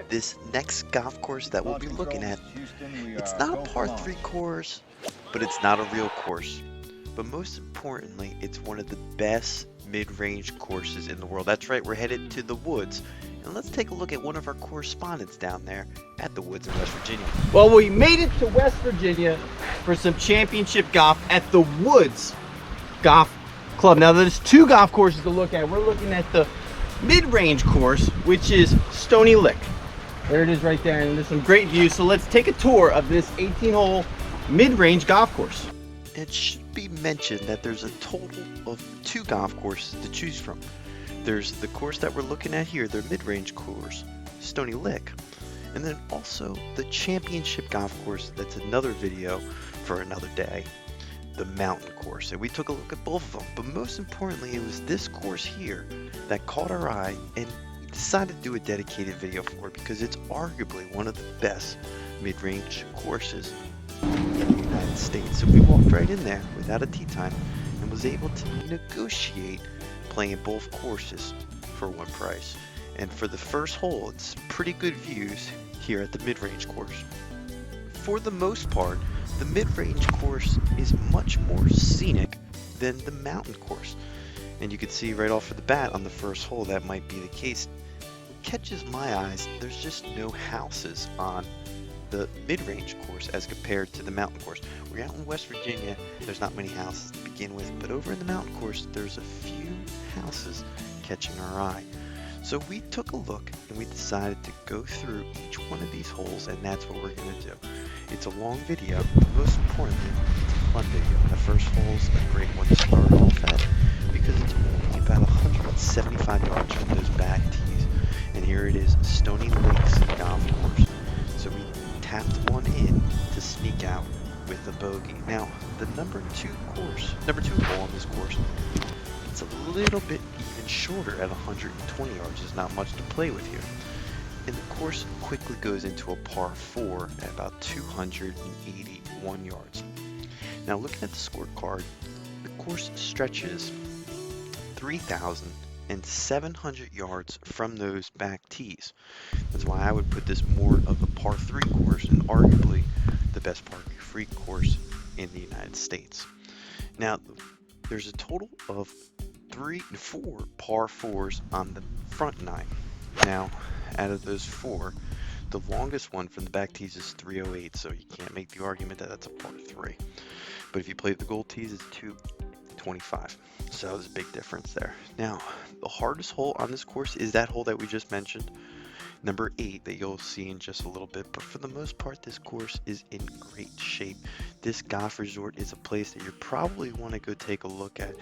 This next golf course that we'll be looking at, it's not a par 3 course, but it's not a real course. But most importantly, it's one of the best mid-range courses in the world. That's right, we're headed to the woods. And let's take a look at one of our correspondents down there at the woods in West Virginia. Well, we made it to West Virginia for some championship golf at the Woods Golf Club. Now, there's two golf courses to look at. We're looking at the mid-range course, which is Stony Lick. There it is right there, and there's some great views. So let's take a tour of this 18-hole mid-range golf course. It should be mentioned that there's a total of 2 golf courses to choose from. There's the course that we're looking at here, their mid-range course, Stony Lick. And then also the championship golf course, that's another video for another day, the mountain course. And we took a look at both of them, but most importantly, it was this course here that caught our eye, and we decided to do a dedicated video for it because it's arguably one of the best mid-range courses in the United States. So we walked right in there without a tee time and was able to negotiate playing both courses for one price. And for the first hole, it's pretty good views here at the mid-range course. For the most part, the mid-range course is much more scenic than the mountain course. And you can see right off of the bat on the first hole that might be the case. What catches my eyes, there's just no houses on the mid-range course as compared to the mountain course. We're out in West Virginia, there's not many houses to begin with, but over in the mountain course, there's a few houses catching our eye. So we took a look and we decided to go through each one of these holes, and that's what we're going to do. It's a long video, but most importantly, it's a fun video. The first hole's a great one to start off at because it's only about 175 yards from those back tees. And here it is, Stony Lakes Golf Course. So we tapped one in to sneak out with a bogey. Now, the number 2 hole on this course, it's a little bit even shorter at 120 yards. There's not much to play with here. And the course quickly goes into a par 4 at about 281 yards. Now, looking at the scorecard, the course stretches 3,700 yards from those back tees. That's why I would put this more of a par 3 course and arguably the best par 3 course in the United States. Now, there's a total of 4 par 4s on the front 9. Now, out of those 4, the longest one from the back tees is 308, so you can't make the argument that that's a par 3. But if you play the gold tees, it's 225. So there's a big difference there. Now, the hardest hole on this course is that hole that we just mentioned, number 8, that you'll see in just a little bit. But for the most part, this course is in great shape. This golf resort is a place that you probably want to go take a look at.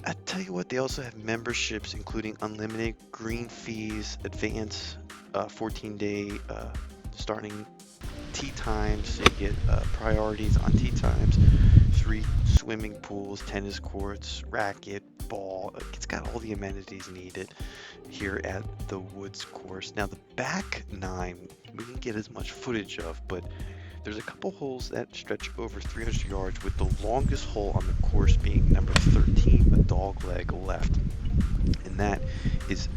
I tell you what, they also have memberships including unlimited green fees, advance 14-day starting tee times, so you get priorities on tee times, 3 swimming pools, tennis courts, racket, ball. It's got all the amenities needed here at the Woods course. Now the back 9 we didn't get as much footage of, but there's a couple holes that stretch over 300 yards, with the longest hole on the course being number 13, a dog leg left. And that is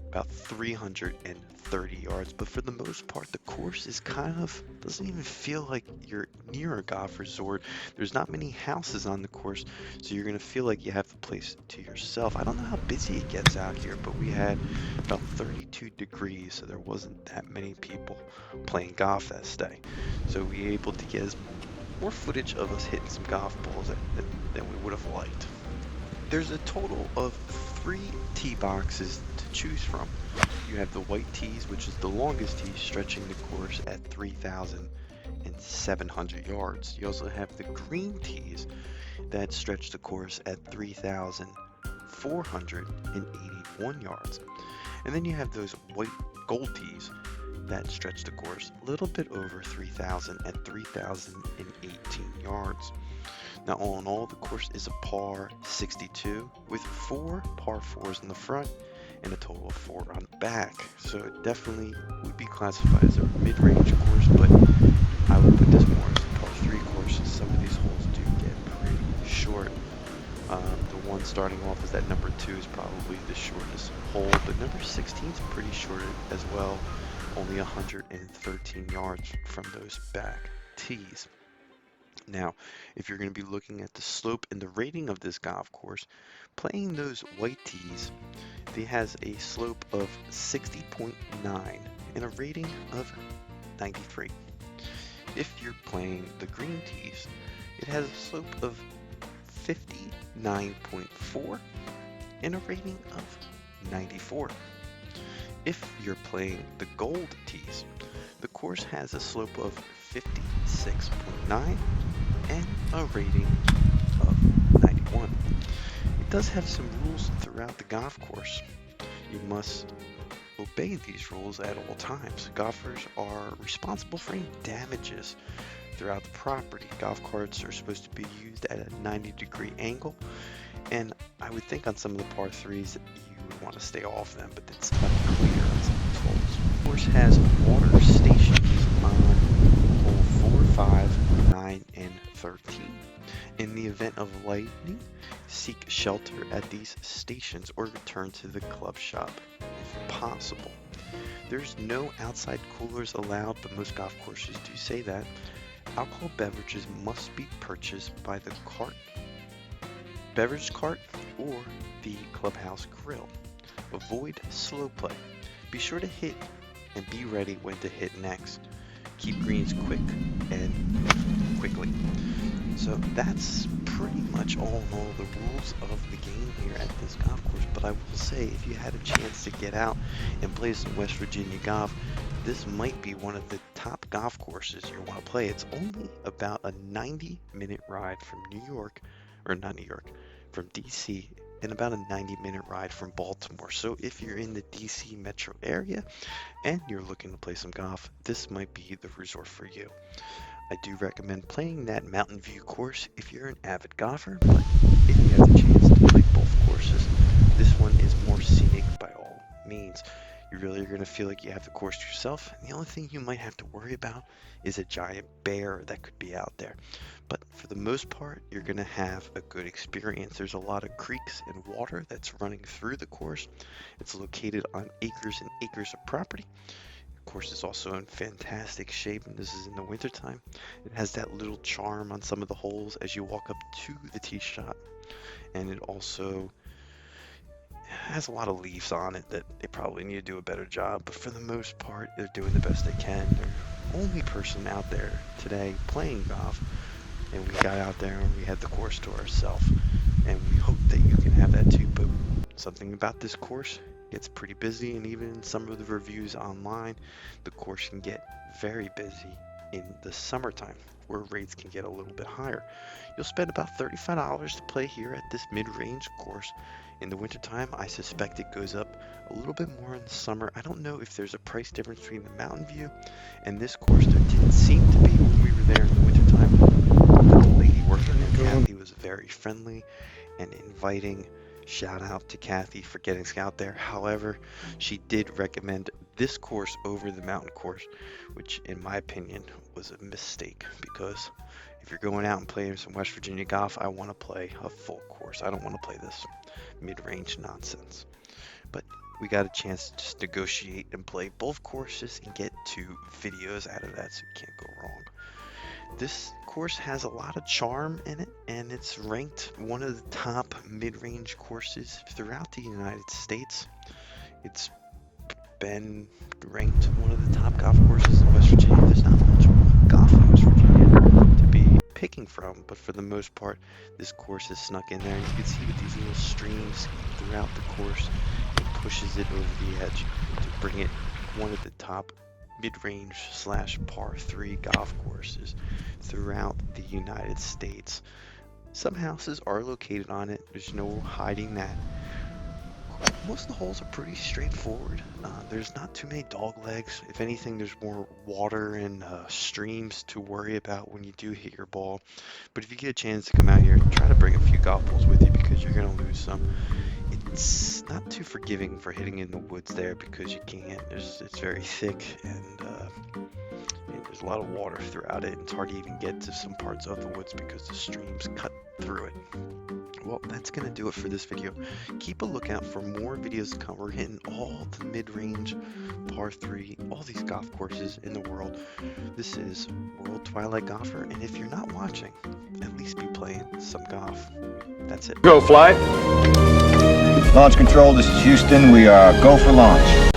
about 330 yards. But for the most part, the course is doesn't even feel like you're near a golf resort. There's not many houses on the course, so you're going to feel like you have the place to yourself. I don't know how busy it gets out here, but we had about 32 degrees, so there wasn't that many people playing golf that day. So we were able to get more footage of us hitting some golf balls than we would have liked. There's a total of 3 tee boxes to choose from. You have the white tees, which is the longest tee, stretching the course at 3,700 yards. You also have the green tees that stretch the course at 3,481 yards. And then you have those white gold tees that stretch the course a little bit over 3,000 at 3,018 yards. Now, all in all, the course is a par 62 with 4 par 4s in the front and a total of 4 on the back. So it definitely would be classified as a mid-range course, but I would put this more as a par 3 course. Some of these holes do get pretty short. The one one starting off is that number 2 is probably the shortest hole, but number 16 is pretty short as well, only 113 yards from those back tees. Now, if you're going to be looking at the slope and the rating of this golf course, playing those white tees, it has a slope of 60.9 and a rating of 93. If you're playing the green tees, it has a slope of 59.4 and a rating of 94. If you're playing the gold tees, the course has a slope of 56.9 and a rating of 91. It does have some rules throughout the golf course. You must obey these rules at all times. Golfers are responsible for any damages throughout the property. Golf carts are supposed to be used at a 90-degree angle, and I would think on some of the par 3s that you would want to stay off them, but it's unclear on some of these holes. The course has water stations on hole 4, 5, 9, and 13. In the event of lightning, seek shelter at these stations or return to the club shop if possible. There's no outside coolers allowed, but most golf courses do say that. Alcohol beverages must be purchased by the beverage cart or the clubhouse grill. Avoid slow play. Be sure to hit and be ready when to hit next. Keep greens quick and quickly. So that's pretty much all in all the rules of the game here at this golf course. But I will say, if you had a chance to get out and play some West Virginia golf, this might be one of the top golf courses you want to play. It's only about a 90-minute ride from from DC, and about a 90-minute ride from Baltimore. So if you're in the DC metro area and you're looking to play some golf, this might be the resort for you. I do recommend playing that Mountain View course if you're an avid golfer, but if you have the chance to play both courses, this one is more scenic by all means. You really are going to feel like you have the course to yourself. And the only thing you might have to worry about is a giant bear that could be out there. But for the most part, you're going to have a good experience. There's a lot of creeks and water that's running through the course. It's located on acres and acres of property. The course is also in fantastic shape, and this is in the wintertime. It has that little charm on some of the holes as you walk up to the tee shot. And it also has a lot of leaves on it that they probably need to do a better job, but for the most part, they're doing the best they can. They're the only person out there today playing golf, and we got out there and we had the course to ourselves, and we hope that you can have that too. But something about this course, gets pretty busy, and even in some of the reviews online, the course can get very busy in the summertime, where rates can get a little bit higher. You'll spend about $35 to play here at this mid-range course. In the wintertime, I suspect it goes up a little bit more in the summer. I don't know if there's a price difference between the Mountain View and this course. There didn't seem to be when we were there in the wintertime. The lady working there, Kathy, was very friendly and inviting. Shout out to Kathy for getting us out there. However, she did recommend this course over the mountain course, which in my opinion was a mistake, because if you're going out and playing some West Virginia golf, I want to play a full course. I don't want to play this mid-range nonsense. But we got a chance to just negotiate and play both courses and get 2 videos out of that, so you can't go wrong. This course has a lot of charm in it, and it's ranked one of the top mid-range courses throughout the United States. It's been ranked one of the top golf courses in West Virginia. There's not much golf in West Virginia to be picking from, but for the most part, this course is snuck in there. And you can see with these little streams throughout the course, it pushes it over the edge to bring it one of the top mid-range / par 3 golf courses throughout the United States. Some houses are located on it. There's no hiding that. Most of the holes are pretty straightforward. There's not too many dog legs. If anything, there's more water and streams to worry about when you do hit your ball. But if you get a chance to come out here, try to bring a few golf balls with you, because you're going to lose some. It's not too forgiving for hitting in the woods there, because you can't. It's very thick, and there's a lot of water throughout it. It's hard to even get to some parts of the woods because the streams cut through it. Well, that's going to do it for this video. Keep a lookout for more videos to come. We're hitting all the mid-range, par 3, all these golf courses in the world. This is World Twilight Golfer, and if you're not watching, at least be playing some golf. That's it. Go, flight. Launch control, this is Houston. We are go for launch.